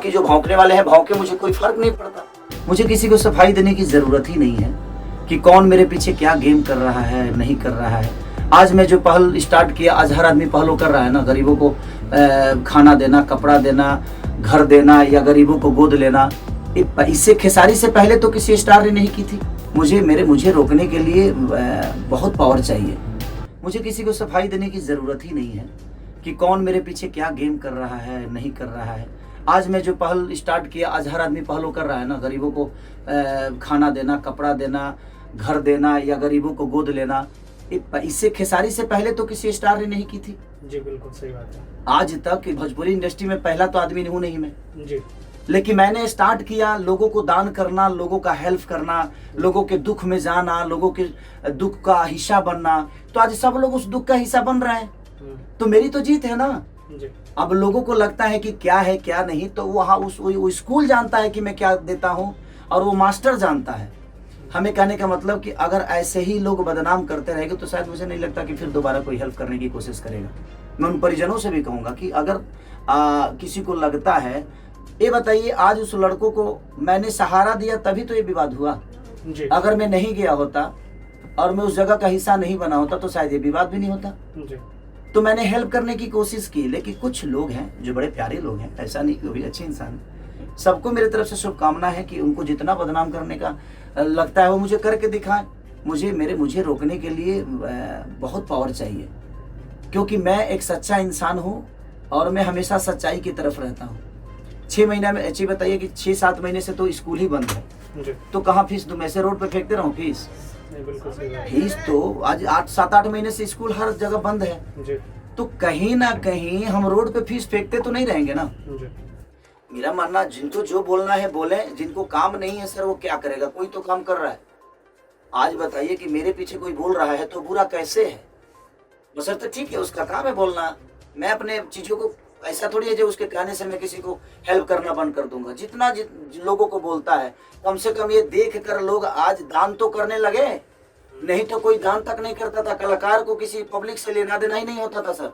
बाकी जो भौंकने वाले हैं भौंके, मुझे कोई फर्क नहीं पड़ता। मुझे किसी को सफाई देने की ज़रूरत ही नहीं है कि कौन मेरे पीछे क्या गेम कर रहा है नहीं कर रहा है। आज मैं जो पहल स्टार्ट किया, आज हर आदमी पहलों कर रहा है ना, गरीबों को खाना देना, कपड़ा देना, घर देना या गरीबों को गोद लेना। इससे खेसारी से पहले तो किसी स्टार ने नहीं की थी। मुझे रोकने के लिए बहुत पावर चाहिए। मुझे किसी को सफाई देने की ज़रूरत ही नहीं है कि कौन मेरे पीछे क्या गेम कर रहा है नहीं कर रहा है। आज मैं जो पहल स्टार्ट किया, आज हर आदमी पहलों कर रहा है ना, गरीबों को खाना देना, कपड़ा देना, घर देना या गरीबों को गोद लेना। इससे खेसारी से पहले तो किसी स्टार ने नहीं की थी। जी बिल्कुल सही बात है। आज तक भोजपुरी इंडस्ट्री में पहला तो आदमी हूँ नहीं मैं जी। लेकिन मैंने स्टार्ट किया लोगों को दान करना, लोगों का हेल्प करना, लोगों के दुख में जाना, लोगों के दुख का हिस्सा बनना। तो आज सब लोग उस दुख का हिस्सा बन रहे हैं, तो मेरी तो जीत है ना। जी। अब लोगों को लगता है कि क्या है क्या नहीं, तो वहाँ वो स्कूल जानता है कि मैं क्या देता हूँ और वो मास्टर जानता है। हमें कहने का मतलब कि अगर ऐसे ही लोग बदनाम करते रहेंगे तो शायद मुझे नहीं लगता कि फिर दोबारा कोई हेल्प करने की कोशिश करेगा। मैं उन परिजनों से भी कहूँगा कि अगर किसी को लगता है, ये बताइए आज उस लड़कों को मैंने सहारा दिया तभी तो ये विवाद हुआ। जी। अगर मैं नहीं गया होता और मैं उस जगह का हिस्सा नहीं बना होता तो शायद ये विवाद भी नहीं होता। जी। तो मैंने हेल्प करने की कोशिश की, लेकिन कुछ लोग हैं जो बड़े प्यारे लोग हैं, ऐसा नहीं कि वो भी अच्छे इंसान हैं। सबको मेरी तरफ से शुभकामना है कि उनको जितना बदनाम करने का लगता है वो मुझे करके दिखाएं। मुझे रोकने के लिए बहुत पावर चाहिए, क्योंकि मैं एक सच्चा इंसान हूँ और मैं हमेशा सच्चाई की तरफ रहता हूँ। 6 महीना में अच्छी बताइए कि 6-7 महीने से तो स्कूल ही बंद है, जी। तो कहाँ फीस दूं? मैं ऐसे रोड पे फेंकते रहूं फीस? नहीं, बिल्कुल सही बात है। फीस तो आज 7-8 महीने से स्कूल हर जगह बंद है, जी। तो कहीं ना कहीं हम रोड पे फीस फेंकते तो नहीं रहेंगे ना। जी। मेरा मानना, जिनको जो बोलना है बोले, जिनको काम नहीं है सर वो क्या करेगा, कोई तो काम कर रहा है। आज बताइए कि मेरे पीछे कोई बोल रहा है तो बुरा कैसे है? बशर्ते ठीक है उसका काम है बोलना। मैं अपने चीजों को ऐसा थोड़ी है जो उसके कहने से मैं किसी को हेल्प करना बंद कर दूंगा। जितना लोगों को बोलता है, कम से कम ये देख कर लोग आज दान तो करने लगे, नहीं तो कोई दान तक नहीं करता था। कलाकार को किसी पब्लिक से लेना देना ही नहीं होता था सर।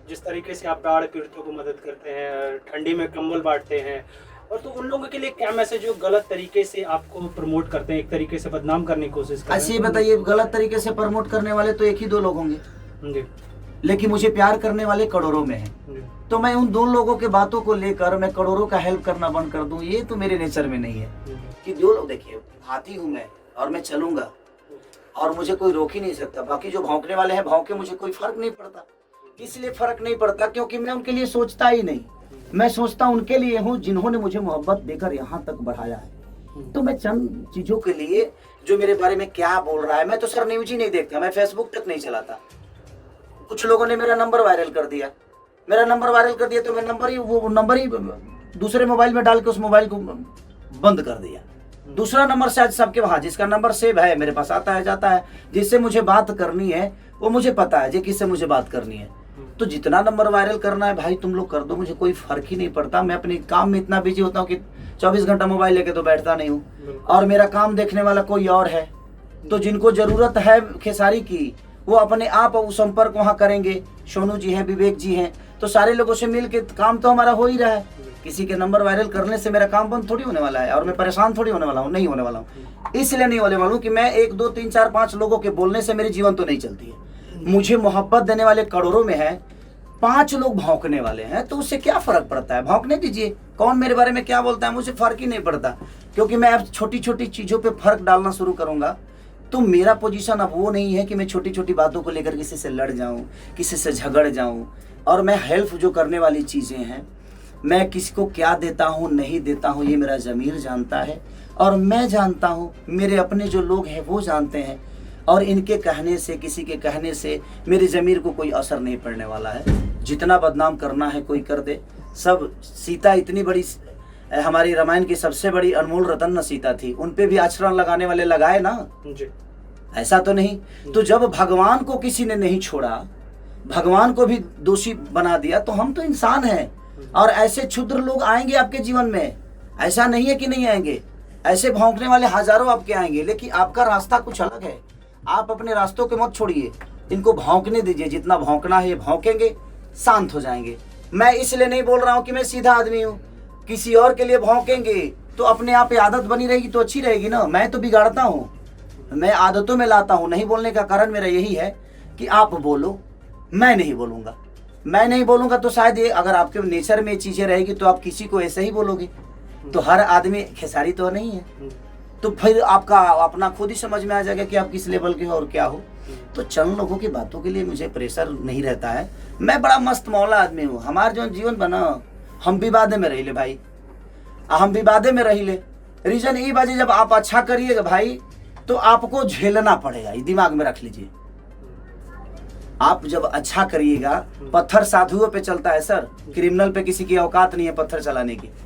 जिस तरीके से आप बाढ़ पीड़ितों को मदद करते हैं, ठंडी में कंबल बांटते हैं, और तो उन लोगों के लिए क्या मैसेज जो गलत तरीके से आपको प्रमोट करते हैं, एक तरीके से बदनाम करने की कोशिश करते हैं? ऐसे बताइए, गलत तरीके से प्रमोट करने वाले तो 1 ही 2 लोग होंगे, जी। लेकिन मुझे प्यार करने वाले करोड़ों में हैं। तो मैं उन 2 लोगों के बातों को लेकर मैं करोड़ों का हेल्प करना बंद कर दूं, ये तो मेरे नेचर में नहीं है। कि जो लोग, देखिए हाथी हूं मैं और मैं चलूंगा और मुझे कोई रोक ही नहीं सकता। बाकी जो भौंकने वाले हैं भौंके, मुझे कोई फर्क नहीं पड़ता। इसलिए फर्क नहीं पड़ता क्योंकि मैं उनके लिए सोचता ही नहीं। मैं सोचता उनके लिए हूँ जिन्होंने मुझे मोहब्बत देकर यहाँ तक बढ़ाया है। तो मैं चंद चीजों के लिए, जो मेरे बारे में क्या बोल रहा है, मैं तो सर न्यूज ही नहीं देखता, मैं फेसबुक तक नहीं चलाता। कुछ लोगों ने मेरा नंबर वायरल कर दिया, तो मैं नंबर ही दूसरे मोबाइल में डाल के उस मोबाइल को बंद कर दिया। दूसरा नंबर शायद सबके वहाँ, जिसका नंबर सेव है मेरे पास आता है जाता है, जिससे मुझे बात करनी है वो मुझे पता है किससे मुझे बात करनी है। तो जितना नंबर वायरल करना है भाई तुम लोग कर दो, मुझे कोई फर्क ही नहीं पड़ता। मैं अपने काम में इतना बिजी होता हूँ कि 24 घंटा मोबाइल लेके तो बैठता नहीं हूँ, और मेरा काम देखने वाला कोई और है। तो जिनको जरूरत है खेसारी की, वो अपने आप संपर्क वहाँ करेंगे। सोनू जी हैं, विवेक जी हैं, तो सारे लोगों से मिल के काम तो हमारा हो ही रहा है। किसी के नंबर वायरल करने से मेरा काम बंद थोड़ी होने वाला है, और मैं परेशान थोड़ी होने वाला हूँ, नहीं होने वाला हूँ। इसलिए नहीं होने वाला हूँ कि मैं 1 2 3 4 5 लोगों के बोलने से मेरी जीवन तो नहीं चलती है। मुझे मोहब्बत देने वाले करोड़ों में है, 5 लोग भौंकने वाले हैं, तो उससे क्या फर्क पड़ता है? भौंकने दीजिए, कौन मेरे बारे में क्या बोलता है मुझे फर्क ही नहीं पड़ता। क्योंकि मैं अब छोटी छोटी चीजों पे फर्क डालना शुरू करूंगा, तो मेरा पोजीशन अब वो नहीं है कि मैं छोटी छोटी बातों को लेकर किसी से लड़ जाऊं, किसी से झगड़ जाऊं। और मैं हेल्प जो करने वाली चीजें हैं, मैं किसी को क्या देता हूं नहीं देता हूं, ये मेरा ज़मीर जानता है और मैं जानता हूं, मेरे अपने जो लोग हैं वो जानते हैं। और इनके कहने से, किसी के कहने से मेरे ज़मीर को कोई असर नहीं पड़ने वाला है। जितना बदनाम करना है कोई कर दे। सब सीता इतनी बड़ी, हमारी रामायण की सबसे बड़ी अनमोल रतन न सीता थी, उन पे भी आचरण लगाने वाले लगाए ना जी। ऐसा तो नहीं। तो जब भगवान को किसी ने नहीं छोड़ा, भगवान को भी दोषी बना दिया, तो हम तो इंसान हैं। और ऐसे क्षुद्र लोग आएंगे आपके जीवन में, ऐसा नहीं है कि नहीं आएंगे। ऐसे भौंकने वाले हजारों आपके आएंगे, लेकिन आपका रास्ता कुछ अलग है। आप अपने रास्तों के मत छोड़िए, इनको भौंकने दीजिए। जितना भौंकना है भौंकेंगे, शांत हो जाएंगे। मैं इसलिए नहीं बोल रहा हूँ कि मैं सीधा आदमी हूँ, किसी और के लिए भौंकेंगे तो अपने आप ये आदत बनी रहेगी तो अच्छी रहेगी ना। मैं तो बिगाड़ता हूँ, मैं आदतों में लाता हूँ। नहीं बोलने का कारण मेरा यही है कि आप बोलो, मैं नहीं बोलूँगा। मैं नहीं बोलूँगा तो शायद ये, अगर आपके नेचर में चीज़ें रहेगी तो आप किसी को ऐसे ही बोलोगे। तो हर आदमी खेसारी तो नहीं है, तो फिर आपका अपना खुद ही समझ में आ जाएगा कि आप किस लेवल के हो और क्या हो। तो चंद लोगों की बातों के लिए मुझे प्रेशर नहीं रहता है। मैं बड़ा मस्त मौला आदमी हूँ। हमारा जो जीवन बना, हम विवादे में रही ले भाई, हम विवादे में रही ले। रीजन ये बाजी, जब आप अच्छा करिएगा भाई तो आपको झेलना पड़ेगा, ये दिमाग में रख लीजिए। आप जब अच्छा करिएगा, पत्थर साधुओं पे चलता है सर, क्रिमिनल पे किसी की औकात नहीं है पत्थर चलाने की।